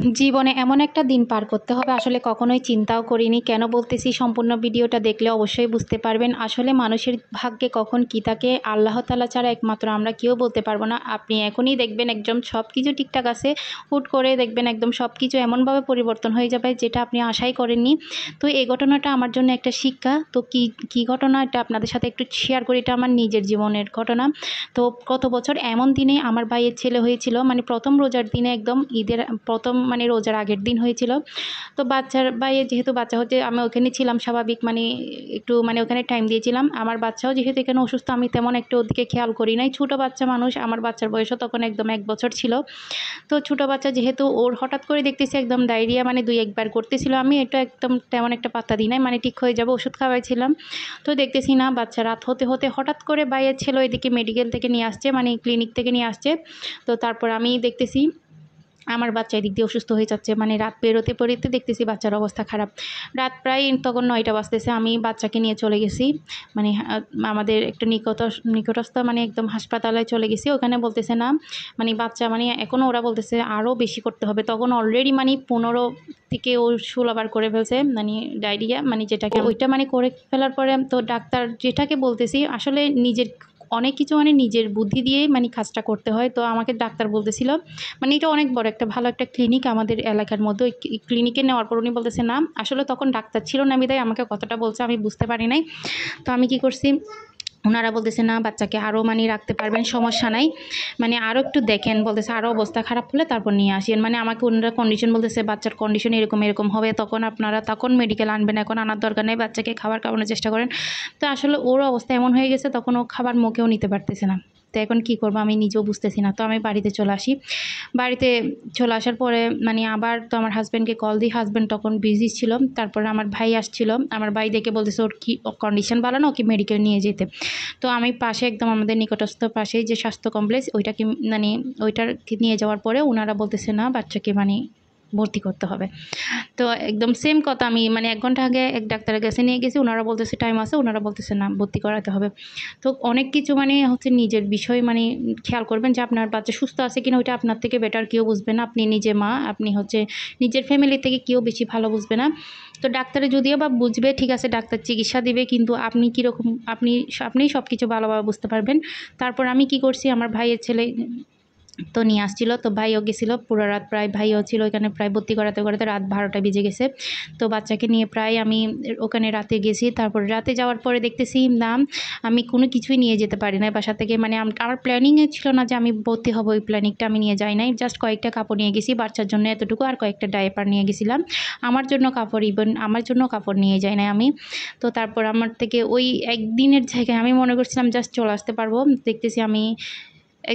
জীবনে এমন একটা দিন পার করতে হবে আসলে কখনোই চিন্তাও করিনি। কেন বলতেছি, সম্পূর্ণ ভিডিওটা দেখলে অবশ্যই বুঝতে পারবেন। আসলে মানুষের ভাগ্যে কখন কী থাকে আল্লাহ তাআলা ছাড়া একমাত্র আমরা কেউ বলতে পারবো না। আপনি এখনই দেখবেন একদম সব কিছু ঠিকঠাক আছে, হুট করে দেখবেন একদম সব কিছু এমনভাবে পরিবর্তন হয়ে যাবে যেটা আপনি আশাই করেননি। তো এই ঘটনাটা আমার জন্য একটা শিক্ষা। তো কী ঘটনা এটা আপনাদের সাথে একটু শেয়ার করি। এটা আমার নিজের জীবনের ঘটনা। তো গত বছর এমন দিনে আমার ভাইয়ের ছেলে হয়েছিল, মানে প্রথম রোজার দিনে, একদম ঈদের প্রথম মানে রোজার আগের দিন হয়েছিল। তো ভাইয়ের যেহেতু বাচ্চা হচ্ছে, আমি ওখানে ছিলাম স্বাভাবিক, মানে একটু মানে ওখানে টাইম দিয়েছিলাম। আমার বাচ্চাও যেহেতু এখানে অসুস্থ, আমি তেমন একটু ওদিকে খেয়াল করি নাই। ছোটো বাচ্চা মানুষ, আমার বাচ্চার বয়সও তখন একদম 1 বছর ছিল। তো ছোটো বাচ্চা যেহেতু, ওর হঠাৎ করে দেখতেছি একদম ডায়রিয়া, মানে 2-1 বার করতেছিল। আমি এটা একদম তেমন একটা পাত্তা দিই নাই, মানে ঠিক হয়ে যাবে, ওষুধ খাওয়াইছিলাম। তো দেখতেছি না, বাচ্চা রাত হতে হতে হঠাৎ করে ভাইয়ের ছেলে এদিকে মেডিকেল থেকে নিয়ে আসছে, মানে ক্লিনিক থেকে নিয়ে আসছে। তো তারপর আমি দেখতেছি আমার বাচ্চা এদিক দিয়ে অসুস্থ হয়ে যাচ্ছে, মানে রাত পেরোতে পেরোতে দেখতেছি বাচ্চার অবস্থা খারাপ। রাত প্রায় তখন 9টা বাজতেছে, আমি বাচ্চাকে নিয়ে চলে গেছি, মানে আমাদের একটা নিকটস্থ মানে একদম হাসপাতালে চলে গেছি। ওখানে বলতেছে না, মানে বাচ্চা, মানে এখনও ওরা বলতেছে আরও বেশি করতে হবে। তখন অলরেডি মানে 15 থেকে ও 16 বার করে ফেলছে, মানে ডায়রিয়া, মানে যেটাকে ওইটা মানে করে ফেলার পরে তো ডাক্তার যেটাকে বলতেছি, আসলে নিজের অনেক কিছু মানে নিজের বুদ্ধি দিয়েই মানে কাজটা করতে হয়। তো আমাকে ডাক্তার বলতেছিল, মানে এটা অনেক বড় একটা ভালো একটা ক্লিনিক আমাদের এলাকার মধ্যে। ওই ক্লিনিকে নেওয়ার পর উনি বলতেছে না, আসলে তখন ডাক্তার ছিল না বিধায় আমাকে কথাটা বলছে, আমি বুঝতে পারি নাই। তো আমি কি করছি, ওনারা বলতেছে না, বাচ্চাকে আরও মানে রাখতে পারবেন, সমস্যা নাই, মানে আরও একটু দেখেন, বলতেছে আরও অবস্থা খারাপ হলে তারপর নিয়ে আসেন। মানে আমাকে ওনারা কন্ডিশন বলতেছে, বাচ্চার কন্ডিশন এরকম এরকম হবে, তখন মেডিকেল আনবেন, এখন আনার দরকার নেই, বাচ্চাকে খাবার খাওয়ানোর চেষ্টা করেন। তো আসলে ওর অবস্থা এমন হয়ে গেছে, তখন ও খাবার মুখেও নিতে পারতেছে না। তো এখন কী করবো আমি নিজেও বুঝতেছি না। তো আমি বাড়িতে চলে আসি। বাড়িতে চলে আসার পরে মানে আবার তো আমার হাজব্যান্ডকে কল দিই, হাজব্যান্ড তখন বিজি ছিল। তারপরে আমার ভাই আসছিল, আমার ভাই দেখে বলতেছে ওর কি কন্ডিশন ভালো না, ওকে মেডিকেল নিয়ে যেতে। তো আমি পাশে একদম আমাদের নিকটস্থ পাশেই যে স্বাস্থ্য কমপ্লেক্স, ওইটাকে মানে ওইটার নিয়ে যাওয়ার পরে ওনারা বলতেছে না, বাচ্চাকে মানে ভর্তি করতে হবে। তো একদম সেম কথা, আমি মানে 1 ঘন্টা আগে এক ডাক্তারের কাছে নিয়ে গেছি, ওনারা বলতেছে টাইম আছে, ওনারা বলতেছে না, ভর্তি করাতে হবে। তো অনেক কিছু মানে হচ্ছে নিজের বিষয়, মানে খেয়াল করবেন যে আপনার বাচ্চা সুস্থ আছে কিনা, ওইটা আপনার থেকে বেটার কেউ বুঝবে না। আপনি নিজে মা, আপনি হচ্ছে নিজের ফ্যামিলি থেকে কেউ বেশি ভালো বুঝবে না। তো ডাক্তারে যদিও বা বুঝবে, ঠিক আছে, ডাক্তার চিকিৎসা দিবে, কিন্তু আপনি কীরকম, আপনিই সব কিছু ভালোভাবে বুঝতে পারবেন। তারপর আমি কি করছি, আমার ভাইয়ের ছেলে তো নিয়ে আসছিল, তো ভাইও গেছিলো, পুরো রাত প্রায় ভাইও ছিল ওইখানে, প্রায় ভর্তি করাতে করাতে রাত 12টা বেজে গেছে। তো বাচ্চাকে নিয়ে প্রায় আমি ওখানে রাতে গেছি। তারপর রাতে যাওয়ার পরে দেখতেছি না, আমি কোনো কিছুই নিয়ে যেতে পারি না বাসা থেকে, মানে আমার প্ল্যানিংয়ে ছিল না যে আমি ভর্তি হব, ওই প্ল্যানিংটা আমি নিয়ে যাই নাই। জাস্ট কয়েকটা কাপড় নিয়ে গেছি বাচ্চার জন্য এতটুকু, আর কয়েকটা ডায়পার নিয়ে গেছিলাম। আমার জন্য কাপড়, ইভেন আমার জন্য কাপড় নিয়ে যাই নাই আমি। তো তারপর আমার থেকে ওই একদিনের জায়গায় আমি মনে করছিলাম জাস্ট চলে আসতে পারবো, দেখতেছি আমি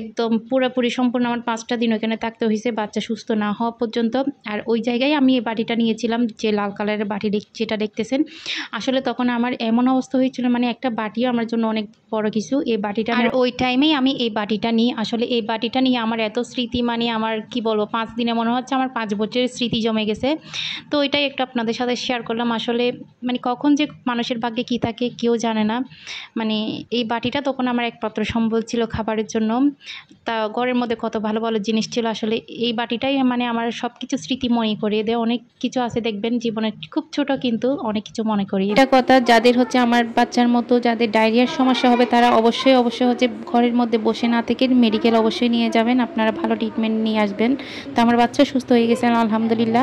একদম পুরোপুরি সম্পূর্ণ আমার 5টা দিন ওখানে থাকতে হয়েছে, বাচ্চা সুস্থ না হওয়া পর্যন্ত। আর ওই জায়গায় আমি এই বাটিটা নিয়েছিলাম, যে লাল কালারের বাটি যেটা দেখতেছেন। আসলে তখন আমার এমন অবস্থা হয়েছিল, মানে একটা বাটিও আমার জন্য অনেক বড় কিছু, এই বাটিটা। আর ওই টাইমেই আমি এই বাটিটা নিই, আসলে এই বাটিটা নিয়ে আমার এত স্মৃতি, মানে আমার কি বলবো, 5 দিনে মনে হচ্ছে আমার 5 বছরের স্মৃতি জমে গেছে। তো ওইটাই একটু আপনাদের সাথে শেয়ার করলাম। আসলে মানে কখন যে মানুষের ভাগ্যে কী থাকে কেউ জানে না। মানে এই বাটিটা তখন আমার একমাত্র সম্বল ছিল খাবারের জন্য। তা ঘরের মধ্যে কত ভালো ভালো জিনিস ছিল, আসলে এই বাটিটাই মানে আমার সব কিছু স্মৃতি মনে করিয়ে দেয়। অনেক কিছু আছে দেখবেন জীবনে, খুব ছোট কিন্তু অনেক কিছু মনে করিয়ে। এটা কথা, যাদের হচ্ছে আমার বাচ্চার মতো যাদের ডায়রিয়ার সমস্যা হবে, তারা অবশ্যই হচ্ছে ঘরের মধ্যে বসে না থেকে মেডিকেল অবশ্যই নিয়ে যাবেন, আপনারা ভালো ট্রিটমেন্ট নিয়ে আসবেন। তো আমার বাচ্চা সুস্থ হয়ে গেছে আলহামদুলিল্লাহ।